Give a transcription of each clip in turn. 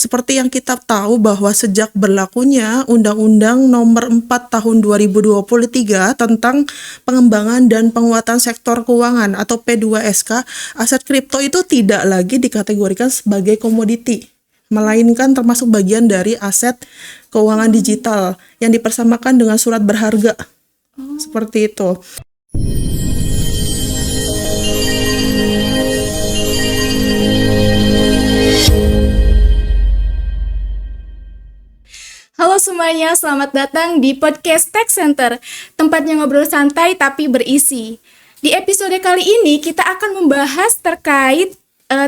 Seperti yang kita tahu bahwa sejak berlakunya Undang-Undang Nomor 4 Tahun 2023 tentang pengembangan dan penguatan sektor keuangan atau P2SK, aset kripto itu tidak lagi dikategorikan sebagai komoditi, melainkan termasuk bagian dari aset keuangan digital yang dipersamakan dengan surat berharga. Seperti itu. Halo semuanya, selamat datang di podcast Tech Center, tempatnya ngobrol santai tapi berisi. Di episode kali ini kita akan membahas terkait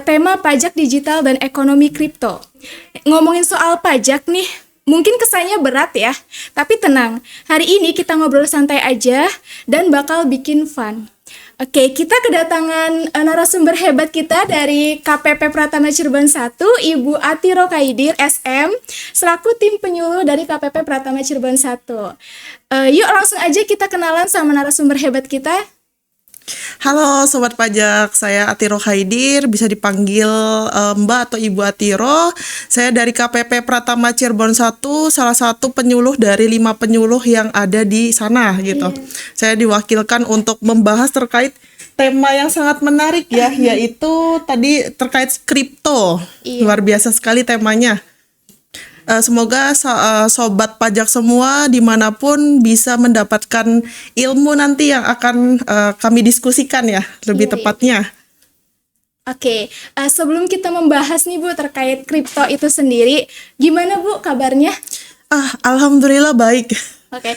tema pajak digital dan ekonomi kripto. Ngomongin soal pajak nih, mungkin kesannya berat ya, tapi tenang, hari ini kita ngobrol santai aja dan bakal bikin fun. Oke, kita kedatangan narasumber hebat kita dari KPP Pratama Cirebon 1, Ibu Ati Rokaidir, SM, selaku tim penyuluh dari KPP Pratama Cirebon 1. Yuk langsung aja kita kenalan sama narasumber hebat kita. Halo Sobat Pajak, saya Atiro Haidir, bisa dipanggil Mbak atau Ibu Atiro. Saya dari KPP Pratama Cirebon 1, salah satu penyuluh dari 5 penyuluh yang ada di sana gitu. Saya diwakilkan untuk membahas terkait tema yang sangat menarik ya, yaitu tadi terkait kripto. Luar biasa sekali temanya. Semoga sobat pajak semua dimanapun bisa mendapatkan ilmu nanti yang akan kami diskusikan ya, lebih tepatnya. Oke, sebelum kita membahas nih Bu terkait kripto itu sendiri, gimana Bu kabarnya? Alhamdulillah baik. Oke.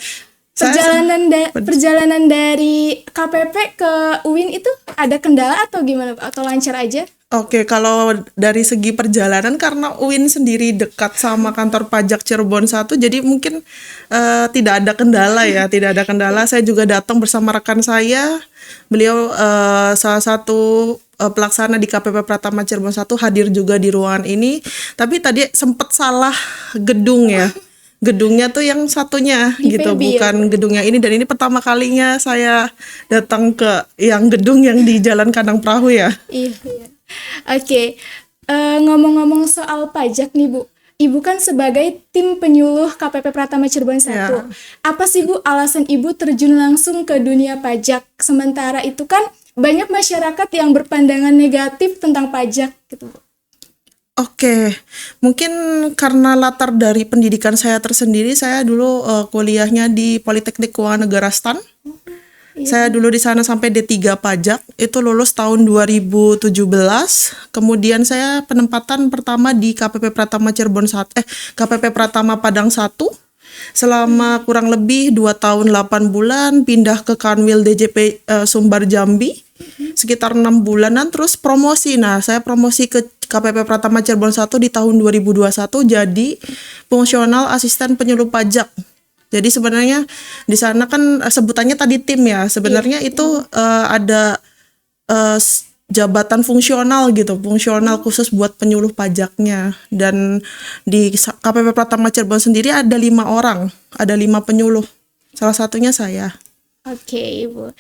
Perjalanan dari KPP ke UIN itu ada kendala atau gimana Bu? Atau lancar aja? Oke, kalau dari segi perjalanan karena UIN sendiri dekat sama kantor pajak Cirebon 1, jadi mungkin tidak ada kendala ya, tidak ada kendala. Saya juga datang bersama rekan saya, beliau salah satu pelaksana di KPP Pratama Cirebon 1 hadir juga di ruangan ini, tapi tadi sempat salah gedung ya. Gedungnya tuh yang satunya di gitu, PB, bukan gedung yang ini, dan ini pertama kalinya saya datang ke yang gedung yang di Jalan Kandang Perahu ya. Iya. Oke, ngomong-ngomong soal pajak nih Bu, Ibu kan sebagai tim penyuluh KPP Pratama Cirebon 1. Ya. Apa sih Bu alasan Ibu terjun langsung ke dunia pajak? Sementara itu kan banyak masyarakat yang berpandangan negatif tentang pajak gitu Bu. Oke, mungkin karena latar dari pendidikan saya tersendiri, saya dulu kuliahnya di Politeknik Keuangan Negara STAN. Saya dulu di sana sampai D3 pajak, itu lulus tahun 2017. Kemudian saya penempatan pertama di KPP Pratama Cirebon 1, KPP Pratama Padang 1. Selama kurang lebih 2 tahun 8 bulan, pindah ke Kanwil DJP Sumbar Jambi. Sekitar 6 bulanan, terus promosi. Nah, saya promosi ke KPP Pratama Cirebon 1 di tahun 2021 jadi fungsional asisten penyuluh pajak. Jadi sebenarnya di sana kan sebutannya tadi tim ya. Sebenarnya itu ada jabatan fungsional gitu, fungsional khusus buat penyuluh pajaknya. Dan di KPP Pratama Cirebon sendiri ada 5 orang, ada 5 penyuluh. Salah satunya saya. Oke, Bu.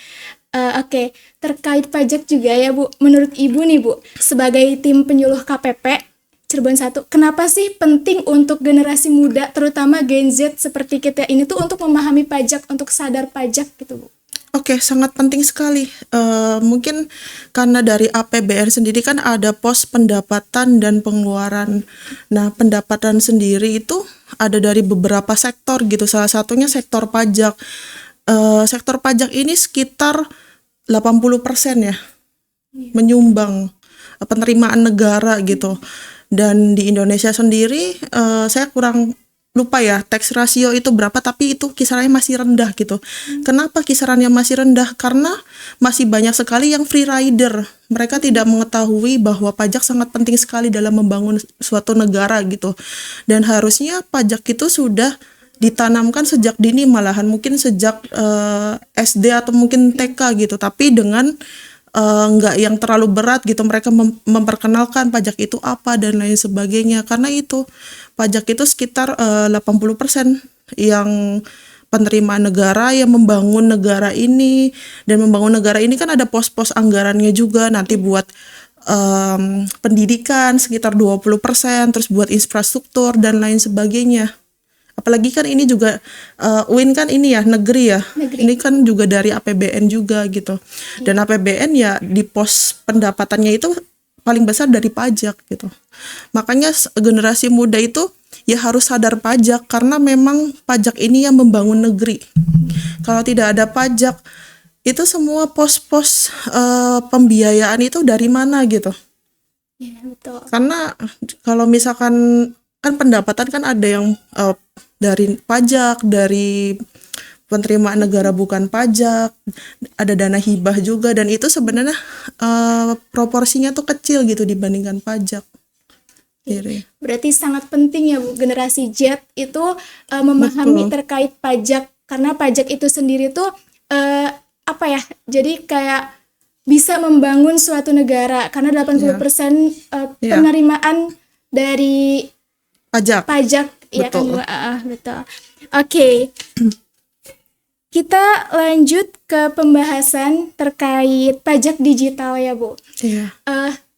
Oke, terkait pajak juga ya Bu, menurut Ibu nih Bu, sebagai tim penyuluh KPP Cirebon 1, kenapa sih penting untuk generasi muda, terutama Gen Z seperti kita ini tuh untuk memahami pajak, untuk sadar pajak gitu Bu? Oke, sangat penting sekali. Mungkin karena dari APBN sendiri kan ada pos pendapatan dan pengeluaran. Nah, pendapatan sendiri itu ada dari beberapa sektor gitu. Salah satunya sektor pajak. Sektor pajak ini sekitar 80% ya, menyumbang penerimaan negara gitu. Dan di Indonesia sendiri saya kurang lupa ya tax ratio itu berapa, tapi itu kisarannya masih rendah gitu. Kenapa kisarannya masih rendah? Karena masih banyak sekali yang free rider. Mereka tidak mengetahui bahwa pajak sangat penting sekali dalam membangun suatu negara gitu. Dan harusnya pajak itu sudah ditanamkan sejak dini, malahan mungkin sejak SD atau mungkin TK gitu, tapi dengan nggak yang terlalu berat gitu, mereka memperkenalkan pajak itu apa dan lain sebagainya. Karena itu pajak itu sekitar 80% yang penerimaan negara yang membangun negara ini, dan membangun negara ini kan ada pos-pos anggarannya juga nanti buat pendidikan sekitar 20%, terus buat infrastruktur dan lain sebagainya. Apalagi kan ini juga UIN kan ini ya negeri ya. Negeri. Ini kan juga dari APBN juga gitu. Dan APBN ya di pos pendapatannya itu paling besar dari pajak gitu. Makanya generasi muda itu ya harus sadar pajak karena memang pajak ini yang membangun negeri. Kalau tidak ada pajak itu semua pos-pos pembiayaan itu dari mana gitu. Ya, betul. Karena kalau misalkan kan pendapatan kan ada yang dari pajak, dari penerimaan negara bukan pajak, ada dana hibah juga dan itu sebenarnya proporsinya tuh kecil gitu dibandingkan pajak. Berarti sangat penting ya Bu, generasi Z itu memahami Betul. terkait pajak karena pajak itu sendiri tuh apa ya? Jadi kayak bisa membangun suatu negara karena 80% Ya. penerimaan dari Pajak. pajak ya kan Betul. Bu? Betul. Oke. Kita lanjut ke pembahasan terkait pajak digital ya Bu. Iya.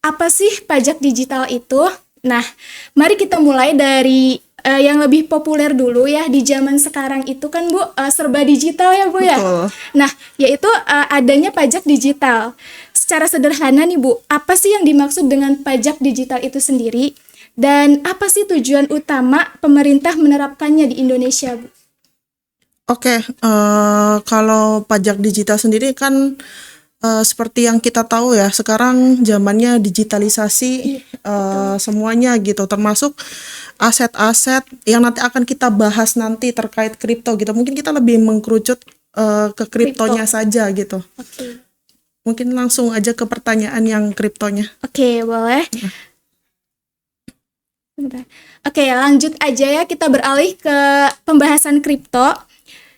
Apa sih pajak digital itu? Nah, mari kita mulai dari yang lebih populer dulu ya di zaman sekarang itu kan Bu serba digital ya Bu ya. Betul. Nah, yaitu adanya pajak digital. Secara sederhana nih Bu, apa sih yang dimaksud dengan pajak digital itu sendiri? Dan apa sih tujuan utama pemerintah menerapkannya di Indonesia Bu? Oke, kalau pajak digital sendiri kan seperti yang kita tahu ya, sekarang zamannya digitalisasi semuanya gitu, termasuk aset-aset yang nanti akan kita bahas nanti terkait kripto gitu. Mungkin kita lebih mengkerucut ke kriptonya saja gitu. Oke. Mungkin langsung aja ke pertanyaan yang kriptonya. Oke, boleh. Sebentar. Oke, lanjut aja ya, kita beralih ke pembahasan kripto.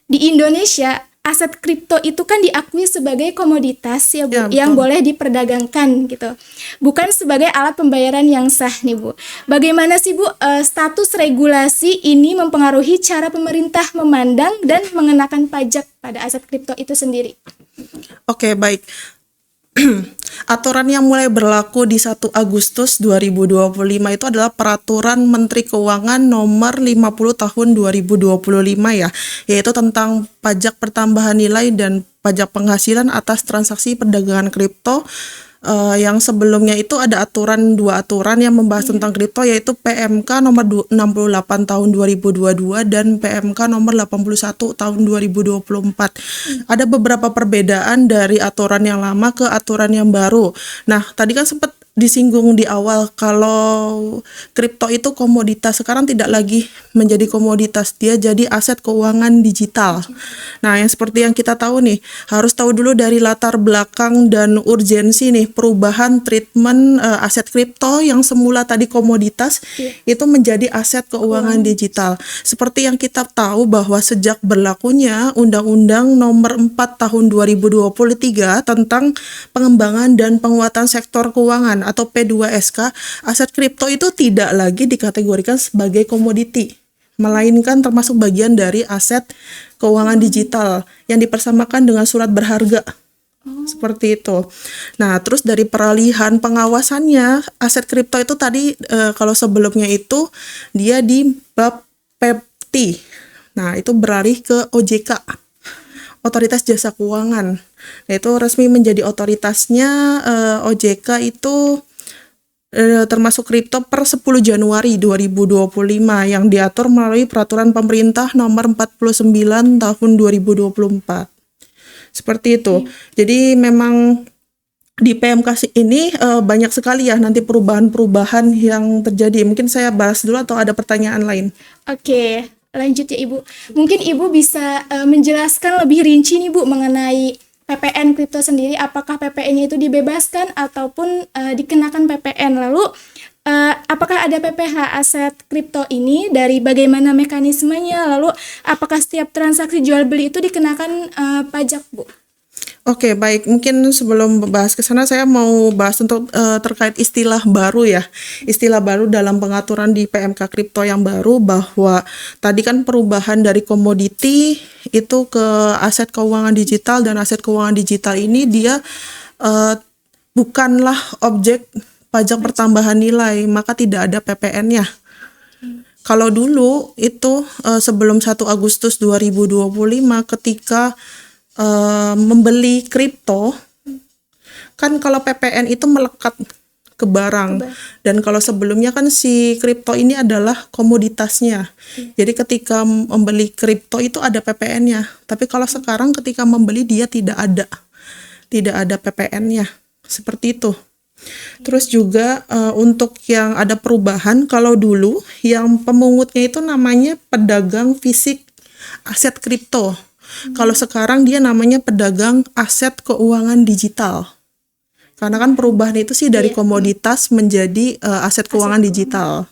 Di Indonesia, aset kripto itu kan diakui sebagai komoditas ya Bu, Ya, betul. yang boleh diperdagangkan gitu. Bukan sebagai alat pembayaran yang sah nih Bu. Bagaimana sih Bu status regulasi ini mempengaruhi cara pemerintah memandang dan mengenakan pajak pada aset kripto itu sendiri? Oke, baik. Aturan yang mulai berlaku di 1 Agustus 2025 itu adalah Peraturan Menteri Keuangan Nomor 50 Tahun 2025 ya, yaitu tentang pajak pertambahan nilai dan pajak penghasilan atas transaksi perdagangan kripto. Yang sebelumnya itu ada dua aturan yang membahas tentang kripto, yaitu PMK nomor 68 tahun 2022 dan PMK nomor 81 tahun 2024. Ada beberapa perbedaan dari aturan yang lama ke aturan yang baru. Nah, tadi kan sempat disinggung di awal kalau kripto itu komoditas, sekarang tidak lagi menjadi komoditas, dia jadi aset keuangan digital. Nah, yang seperti yang kita tahu nih, harus tahu dulu dari latar belakang dan urgensi nih perubahan treatment aset kripto yang semula tadi komoditas itu menjadi aset keuangan digital. Seperti yang kita tahu bahwa sejak berlakunya Undang-Undang Nomor 4 Tahun 2023 tentang pengembangan dan penguatan sektor keuangan atau P2SK, aset kripto itu tidak lagi dikategorikan sebagai komoditi, melainkan termasuk bagian dari aset keuangan digital yang dipersamakan dengan surat berharga. Seperti itu. Nah, terus dari peralihan pengawasannya, aset kripto itu tadi kalau sebelumnya itu dia di Bapepti. Nah, itu beralih ke OJK, Otoritas Jasa Keuangan. Nah, itu resmi menjadi otoritasnya OJK itu termasuk kripto per 10 Januari 2025 yang diatur melalui Peraturan Pemerintah Nomor 49 Tahun 2024. Seperti itu. Jadi memang di PMK ini banyak sekali ya nanti perubahan-perubahan yang terjadi. Mungkin saya bahas dulu atau ada pertanyaan lain? Oke, lanjut ya Ibu. Mungkin Ibu bisa menjelaskan lebih rinci nih Bu mengenai PPN kripto sendiri. Apakah PPN-nya itu dibebaskan ataupun dikenakan PPN? Lalu apakah ada PPH aset kripto ini, dari bagaimana mekanismenya? Lalu apakah setiap transaksi jual beli itu dikenakan pajak Bu? Oke, baik. Mungkin sebelum bahas ke sana saya mau bahas untuk terkait istilah baru ya. Istilah baru dalam pengaturan di PMK kripto yang baru, bahwa tadi kan perubahan dari komoditi itu ke aset keuangan digital, dan aset keuangan digital ini dia bukanlah objek pajak pertambahan nilai, maka tidak ada PPN-nya. Kalau dulu itu sebelum 1 Agustus 2025 ketika membeli kripto, kan kalau PPN itu melekat ke barang. Dan kalau sebelumnya kan si kripto ini adalah komoditasnya. Jadi ketika membeli kripto itu ada PPN-nya. Tapi kalau sekarang ketika membeli dia tidak ada PPN-nya. Seperti itu. Terus juga untuk yang ada perubahan, kalau dulu yang pemungutnya itu namanya pedagang fisik aset kripto. Kalau sekarang dia namanya pedagang aset keuangan digital. Karena kan perubahan itu sih dari komoditas menjadi aset keuangan digital.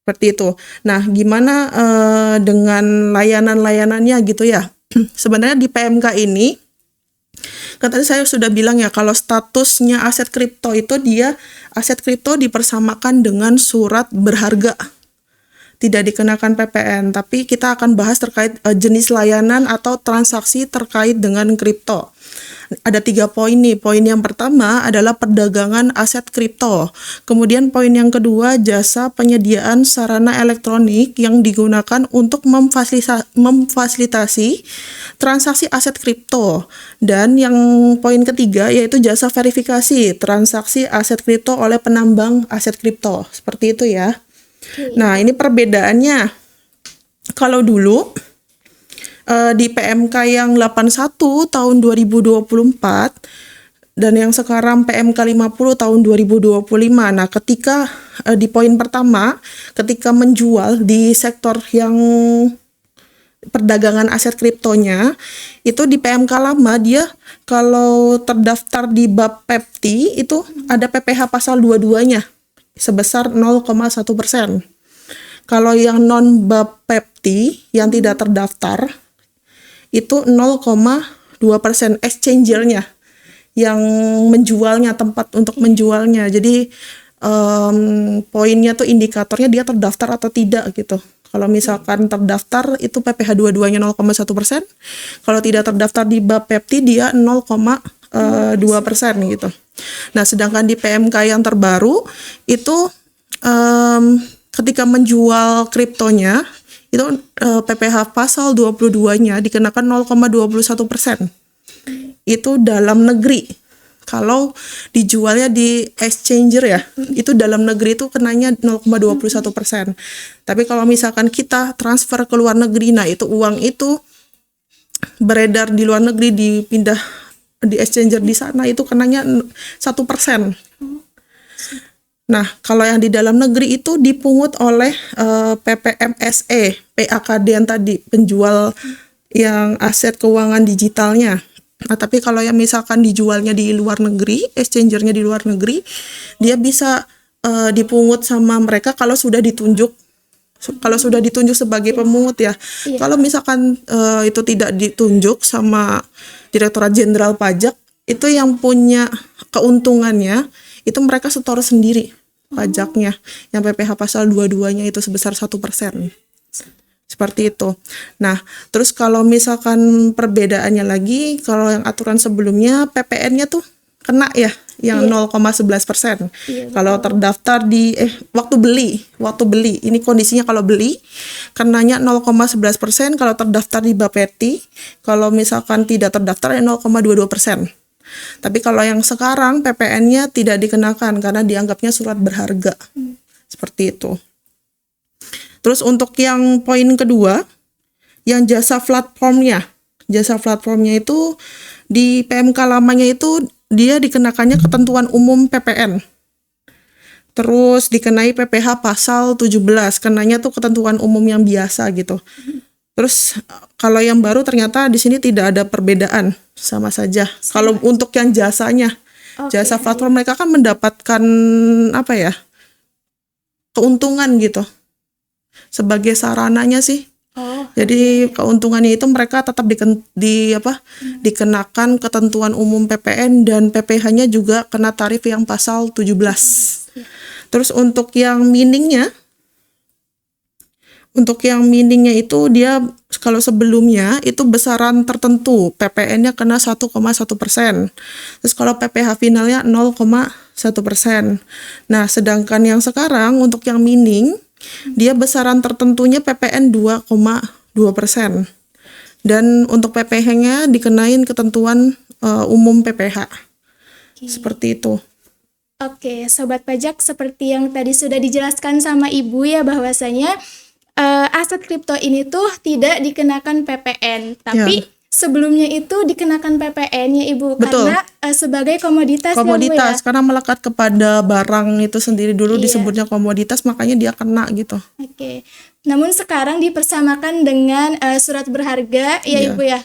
Seperti itu. Nah, gimana dengan layanan-layanannya gitu ya? Sebenarnya di PMK ini, kan tadi saya sudah bilang ya, kalau statusnya aset kripto itu aset kripto dipersamakan dengan surat berharga. Tidak dikenakan PPN, tapi kita akan bahas terkait jenis layanan atau transaksi terkait dengan kripto. Ada 3 poin nih. Poin yang pertama adalah perdagangan aset kripto. Kemudian poin yang kedua, jasa penyediaan sarana elektronik yang digunakan untuk memfasilitasi transaksi aset kripto. Dan yang poin ketiga yaitu jasa verifikasi transaksi aset kripto oleh penambang aset kripto. Seperti itu ya. Nah, ini perbedaannya. Kalau dulu di PMK yang 81 tahun 2024 dan yang sekarang PMK 50 tahun 2025. Nah, ketika di poin pertama, ketika menjual di sektor yang perdagangan aset kriptonya, itu di PMK lama dia kalau terdaftar di Bapepti itu ada PPh pasal 22-nya sebesar 0,1%. Kalau yang non Bapepti yang tidak terdaftar itu 0,2% exchangernya yang menjualnya, tempat untuk menjualnya. Jadi poinnya tuh indikatornya dia terdaftar atau tidak gitu. Kalau misalkan terdaftar itu PPh 22-nya 0,1%. Kalau tidak terdaftar di Bapepti dia 0,2% gitu. Nah, sedangkan di PMK yang terbaru itu ketika menjual kriptonya itu PPh pasal 22-nya dikenakan 0,21%. Itu dalam negeri. Kalau dijualnya di exchanger ya, itu dalam negeri itu kenanya 0,21%. Tapi kalau misalkan kita transfer ke luar negeri, nah itu uang itu beredar di luar negeri, dipindah di exchanger di sana, itu kenanya 1%. Nah, kalau yang di dalam negeri itu dipungut oleh PPMSE, PAKD yang tadi, penjual yang aset keuangan digitalnya. Nah, tapi kalau yang misalkan dijualnya di luar negeri, exchangernya di luar negeri, dia bisa dipungut sama mereka kalau sudah ditunjuk sebagai pemungut ya. Kalau misalkan itu tidak ditunjuk sama Direktorat Jenderal Pajak, itu yang punya keuntungannya itu mereka setor sendiri pajaknya, yang PPh pasal 22-nya itu sebesar 1%. Seperti itu. Nah, terus kalau misalkan perbedaannya lagi, kalau yang aturan sebelumnya PPN-nya tuh kena ya, yang 0,11%. Kalau terdaftar di waktu beli, ini kondisinya kalau beli kenanya 0,11%, kalau terdaftar di Bapepti, kalau misalkan tidak terdaftar ya 0,22%. Tapi kalau yang sekarang PPN-nya tidak dikenakan karena dianggapnya surat berharga. Seperti itu. Terus untuk yang poin kedua, yang jasa platformnya. Jasa platformnya itu di PMK lamanya itu dia dikenakannya ketentuan umum PPN. Terus dikenai PPh pasal 17, kenanya tuh ketentuan umum yang biasa gitu. Terus kalau yang baru ternyata di sini tidak ada perbedaan, sama saja. Kalau untuk yang jasanya, jasa platform mereka kan mendapatkan apa ya? Keuntungan gitu. Sebagai sarananya sih. Jadi keuntungannya itu mereka tetap dikenakan ketentuan umum PPN dan PPh-nya juga kena tarif yang pasal 17. Terus untuk yang miningnya, Untuk yang miningnya itu dia kalau sebelumnya itu besaran tertentu, PPN-nya kena 1,1%. Terus kalau PPh finalnya 0,1%. Nah, sedangkan yang sekarang untuk yang mining, dia besaran tertentunya PPN 2,2%. Dan untuk PPh-nya dikenain ketentuan umum PPh. Seperti itu. Oke, sobat pajak, seperti yang tadi sudah dijelaskan sama Ibu ya, bahwasanya aset kripto ini tuh tidak dikenakan PPN, tapi sebelumnya itu dikenakan PPN ya Ibu. Betul. Karena sebagai komoditas ya Bu ya. Komoditas, karena melekat kepada barang itu sendiri dulu Iya. disebutnya komoditas, makanya dia kena gitu. Oke. Namun sekarang dipersamakan dengan surat berharga ya Iya. Ibu ya.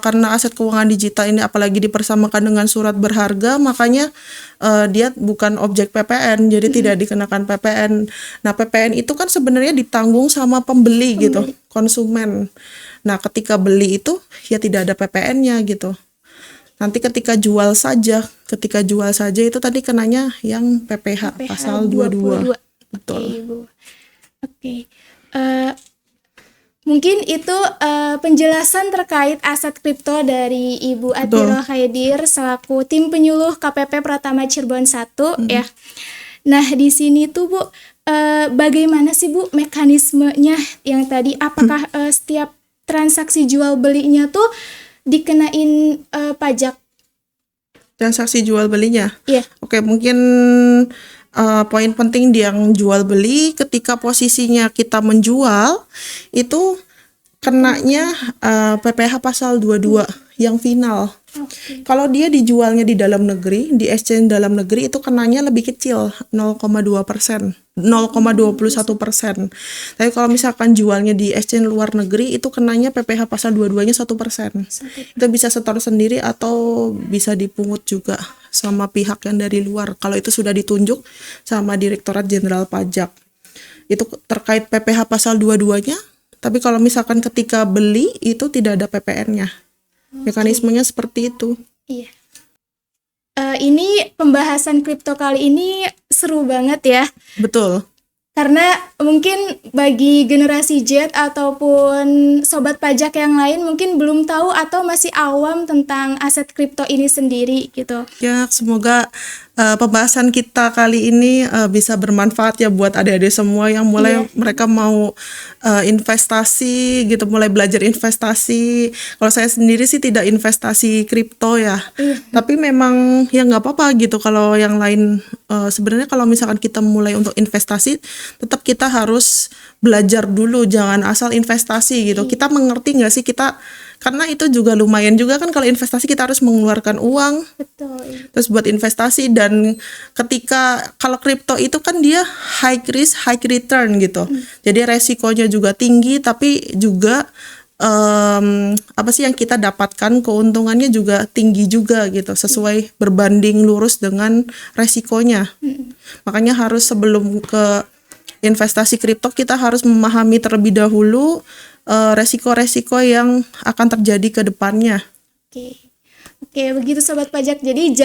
Karena aset keuangan digital ini apalagi dipersamakan dengan surat berharga, makanya dia bukan objek PPN, jadi tidak dikenakan PPN. Nah, PPN itu kan sebenarnya ditanggung sama pembeli gitu, konsumen. Nah, ketika beli itu ya tidak ada PPN-nya gitu. Nanti ketika jual saja itu tadi kenanya yang PPh pasal 22. Betul. Oke, Ibu. Oke. Mungkin itu penjelasan terkait aset kripto dari Ibu Atiro Khaidir selaku tim penyuluh KPP Pratama Cirebon 1 ya. Nah, di sini tuh Bu, bagaimana sih Bu mekanismenya yang tadi, apakah setiap transaksi jual belinya tuh dikenain pajak? Transaksi jual belinya. Iya. Oke, mungkin poin penting di yang jual beli, ketika posisinya kita menjual itu kenanya PPh pasal 22 yang final. Oke. Kalau dia dijualnya di dalam negeri, di exchange dalam negeri itu kenanya lebih kecil, 0,2%, 0,21%. Tapi kalau misalkan jualnya di exchange luar negeri itu kenanya PPh pasal 22-nya 1%. Itu bisa setor sendiri atau bisa dipungut juga sama pihak yang dari luar kalau itu sudah ditunjuk sama Direktorat Jenderal Pajak. Itu terkait PPh pasal 22-nya, tapi kalau misalkan ketika beli itu tidak ada PPN-nya. Mekanismenya seperti itu. Iya. Ini pembahasan kripto kali ini seru banget ya. Betul. Karena mungkin bagi generasi Z ataupun sobat pajak yang lain mungkin belum tahu atau masih awam tentang aset kripto ini sendiri gitu. Ya, semoga pembahasan kita kali ini bisa bermanfaat ya buat adik-adik semua yang mulai mereka mau investasi gitu, mulai belajar investasi. Kalau saya sendiri sih tidak investasi kripto ya, tapi memang ya nggak apa-apa gitu. Kalau yang lain sebenarnya kalau misalkan kita mulai untuk investasi, tetap kita harus belajar dulu, jangan asal investasi gitu. Kita mengerti nggak sih kita, karena itu juga lumayan juga kan kalau investasi kita harus mengeluarkan uang. Betul. Terus buat investasi, dan ketika kalau kripto itu kan dia high risk high return gitu. Jadi resikonya juga tinggi, tapi juga apa sih yang kita dapatkan keuntungannya juga tinggi juga gitu, sesuai berbanding lurus dengan resikonya. Makanya harus sebelum ke investasi kripto kita harus memahami terlebih dahulu resiko-resiko yang akan terjadi ke depannya. Oke, begitu sobat pajak. Jadi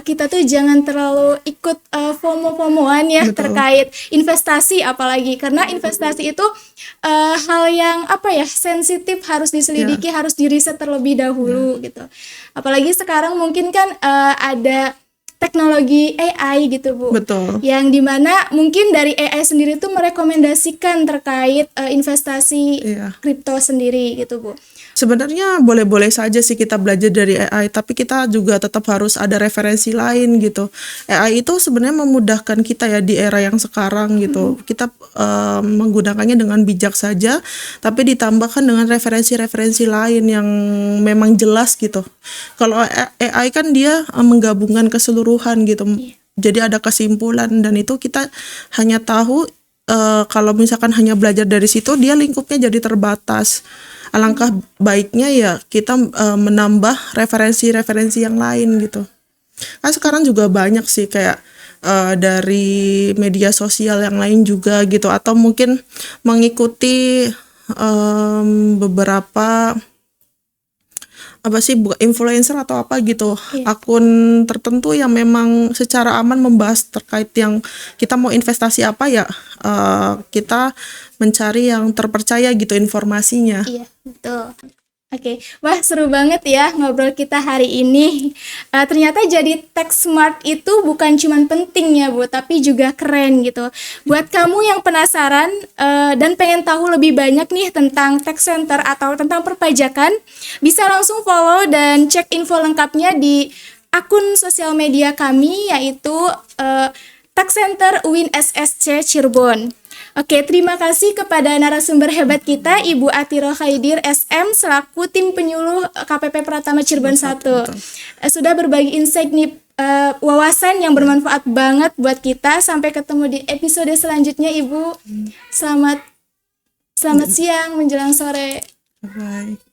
kita tuh jangan terlalu ikut FOMO-FOMOan ya. Betul. Terkait investasi, apalagi karena investasi itu hal yang sensitif, harus diselidiki, harus diriset terlebih dahulu gitu. Apalagi sekarang mungkin kan ada teknologi AI gitu Bu. Betul. Yang dimana mungkin dari AI sendiri tuh merekomendasikan terkait investasi kripto sendiri gitu Bu. Sebenarnya boleh-boleh saja sih kita belajar dari AI, tapi kita juga tetap harus ada referensi lain gitu. AI itu sebenarnya memudahkan kita ya di era yang sekarang gitu. Kita menggunakannya dengan bijak saja, tapi ditambahkan dengan referensi-referensi lain yang memang jelas gitu. Kalau AI kan dia menggabungkan keseluruhan gitu. Jadi ada kesimpulan, dan itu kita hanya tahu kalau misalkan hanya belajar dari situ, dia lingkupnya jadi terbatas. Alangkah baiknya ya kita menambah referensi-referensi yang lain gitu. Kan sekarang juga banyak sih kayak dari media sosial yang lain juga gitu, atau mungkin mengikuti beberapa influencer atau apa gitu, Iya. akun tertentu yang memang secara aman membahas terkait yang kita mau investasi apa ya, kita mencari yang terpercaya gitu informasinya. Iya, betul. Oke, wah seru banget ya ngobrol kita hari ini. Ternyata jadi tax smart itu bukan cuman penting ya Bu, tapi juga keren gitu. Buat kamu yang penasaran dan pengen tahu lebih banyak nih tentang tax center atau tentang perpajakan, bisa langsung follow dan cek info lengkapnya di akun sosial media kami, yaitu Tax Center UIN SSC Cirebon. Oke, terima kasih kepada narasumber hebat kita, Ibu Atiro Khaidir SM, selaku tim penyuluh KPP Pratama Cirebon 1. Sudah berbagi insight nih, wawasan yang bermanfaat banget buat kita. Sampai ketemu di episode selanjutnya, Ibu. Selamat siang menjelang sore. Bye.